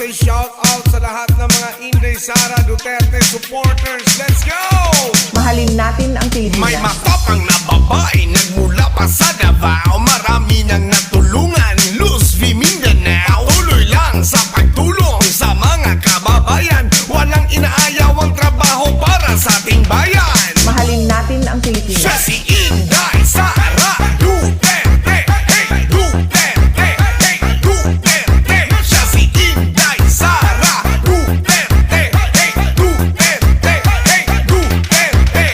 Okay, shout out sa lahat ng mga Inday Sara Duterte supporters. Let's go! Mahalin natin ang May Pilipinas. matapang na babae nagmula pa sa Davao. Marami nang natulungan, Luz V. Mindanao. Tuloy lang sa pagtulong sa mga kababayan. Walang inaayaw ang trabaho para sa ating bayan. Mahalin natin ang Siya Pilipinas. si Inday Sara Duterte. Hey, Duterte. Hey, Duterte. Siya si Inday Sara Duterte. Hey, Duterte. Hey, Duterte.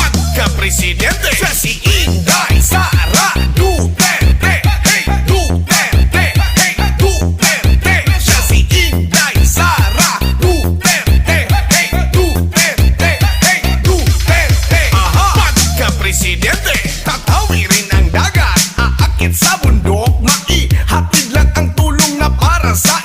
Pagka-presidente. Siya si Inday Sara Duterte. Hey, Duterte. Hey, Duterte. Siya si Inday Sara Duterte. Hey, Duterte. Hey, Duterte. Pagka-presidente, tatawirin ang dagat, aakit sa bundok, maihatid lang ang tulong na para sa